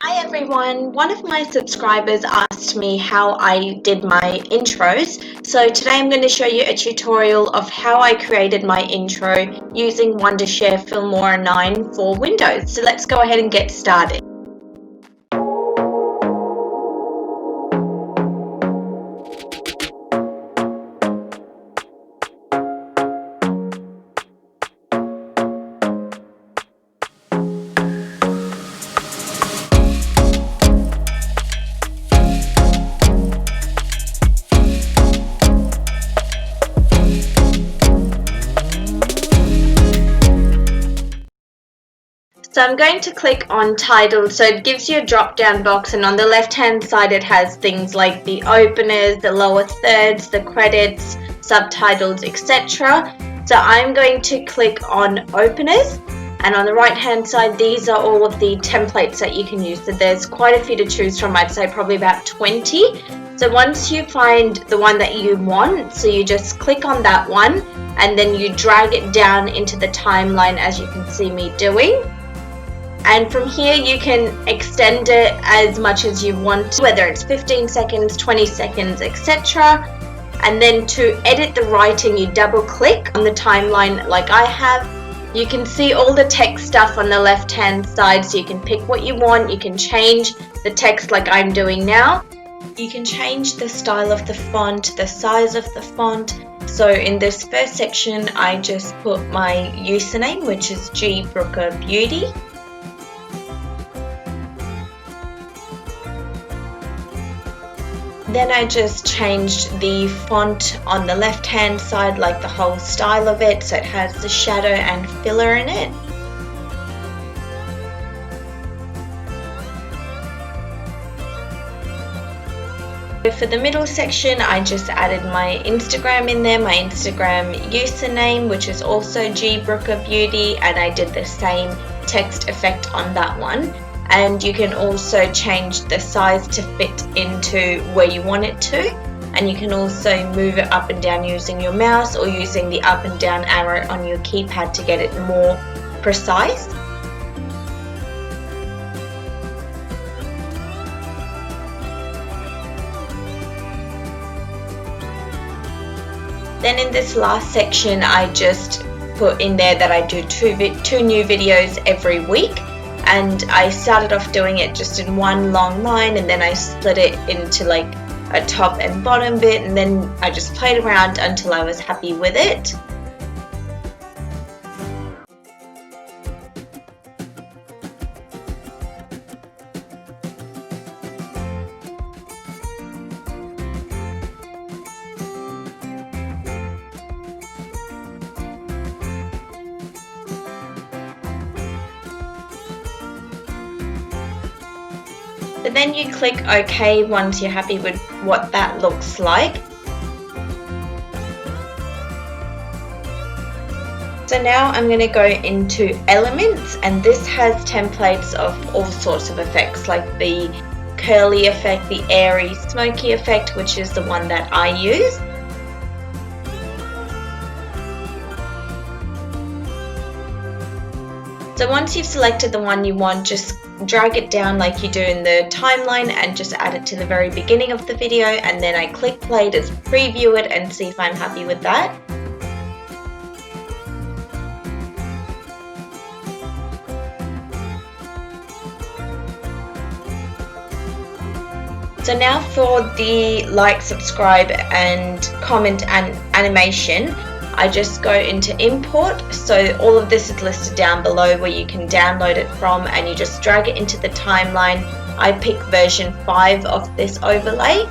Hi everyone, one of my subscribers asked me how I did my intros, so today I'm going to show you a tutorial of how I created my intro using Wondershare Filmora9 for Windows. So let's go ahead and get started. So I'm going to click on title, so it gives you a drop down box, and on the left hand side it has things like the openers, the lower thirds, the credits, subtitles, etc. So I'm going to click on openers, and on the right hand side these are all of the templates that you can use. So there's quite a few to choose from, I'd say probably about 20. So once you find the one that you want, so you just click on that one and then you drag it down into the timeline as you can see me doing. And from here you can extend it as much as you want, whether it's 15 seconds, 20 seconds, etc. And then to edit the writing, you double click on the timeline like I have. You can see all the text stuff on the left hand side, so you can pick what you want. You can change the text like I'm doing now. You can change the style of the font, the size of the font. So in this first section I just put my username, which is G Brooker Beauty. Then I just changed the font on the left hand side, like the whole style of it, so it has the shadow and filler in it. For the middle section I just added my Instagram in there, my Instagram username, which is also G Brooker Beauty, and I did the same text effect on that one. And you can also change the size to fit into where you want it to, and you can also move it up and down using your mouse or using the up and down arrow on your keypad to get it more precise. Then in this last section I just put in there that I do two new videos every week. And I started off doing it just in one long line, and then I split it into like a top and bottom bit, and then I just played around until I was happy with it. But then you click OK once you're happy with what that looks like. So now I'm going to go into elements, and this has templates of all sorts of effects, like the curly effect, the airy smoky effect, which is the one that I use. So once you've selected the one you want, just drag it down like you do in the timeline and just add it to the very beginning of the video, and then I click play to preview it and see if I'm happy with that. So now for the like, subscribe and comment and animation, I just go into import. So all of this is listed down below where you can download it from, and you just drag it into the timeline. I pick version 5 of this overlay.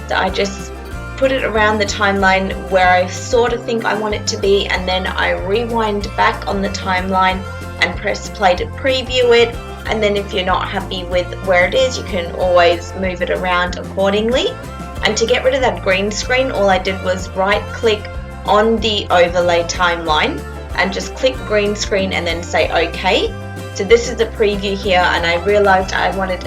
So I just put it around the timeline where I sort of think I want it to be, and then I rewind back on the timeline and press play to preview it. And then if you're not happy with where it is, you can always move it around accordingly. And to get rid of that green screen, all I did was right click on the overlay timeline and just click green screen and then say OK. So this is the preview here, and I realized I wanted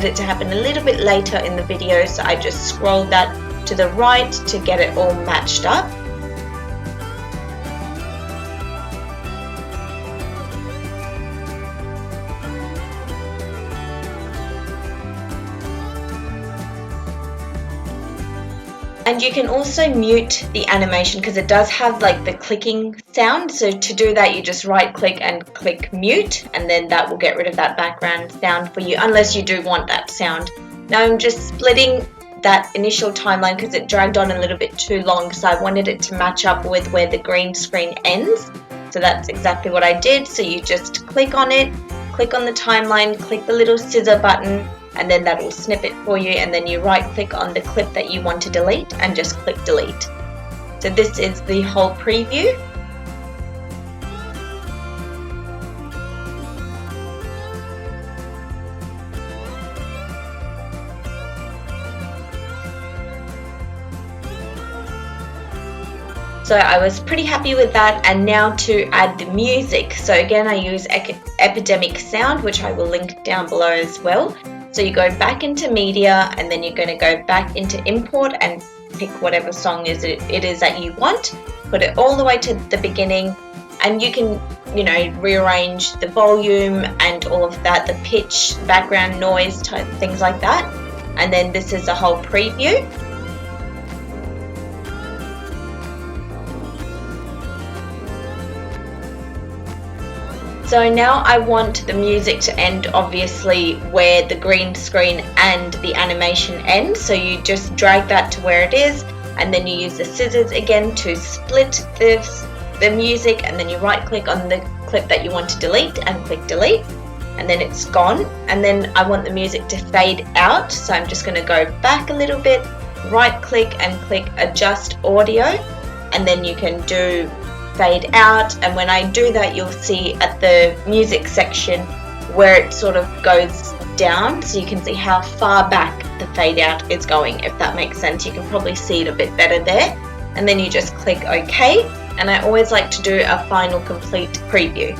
it to happen a little bit later in the video, so I just scrolled that to the right to get it all matched up. And you can also mute the animation because it does have like the clicking sound. So to do that, you just right click and click mute, and then that will get rid of that background sound for you, unless you do want that sound. Now I'm just splitting that initial timeline because it dragged on a little bit too long, so I wanted it to match up with where the green screen ends. So that's exactly what I did. So you just click on it, click on the timeline, click the little scissor button, and then that will snip it for you, and then you right click on the clip that you want to delete and just click delete. So this is the whole preview. So I was pretty happy with that, and now to add the music. So again, I use Epidemic Sound, which I will link down below as well. So you go back into media, and then you're going to go back into import and pick whatever song it is that you want. Put it all the way to the beginning, and you can, rearrange the volume and all of that, the pitch, background noise, type things like that. And then this is the whole preview. So now I want the music to end obviously where the green screen and the animation ends. So you just drag that to where it is, and then you use the scissors again to split the music, and then you right click on the clip that you want to delete and click delete, and then it's gone. And then I want the music to fade out, so I'm just going to go back a little bit, right click and click adjust audio, and then you can do fade out. And when I do that, you'll see at the music section where it sort of goes down, so you can see how far back the fade out is going, if that makes sense. You can probably see it a bit better there. And then you just click OK, and I always like to do a final complete preview.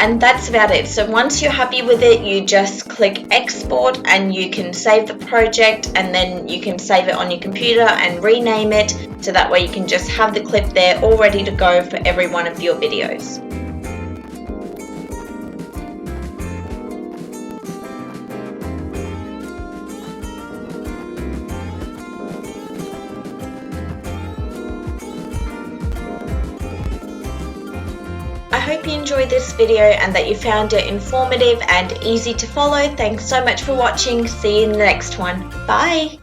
And that's about it. So once you're happy with it, you just click export, and you can save the project, and then you can save it on your computer and rename it, so that way you can just have the clip there all ready to go for every one of your videos. I hope you enjoyed this video and that you found it informative and easy to follow. Thanks so much for watching. See you in the next one. Bye!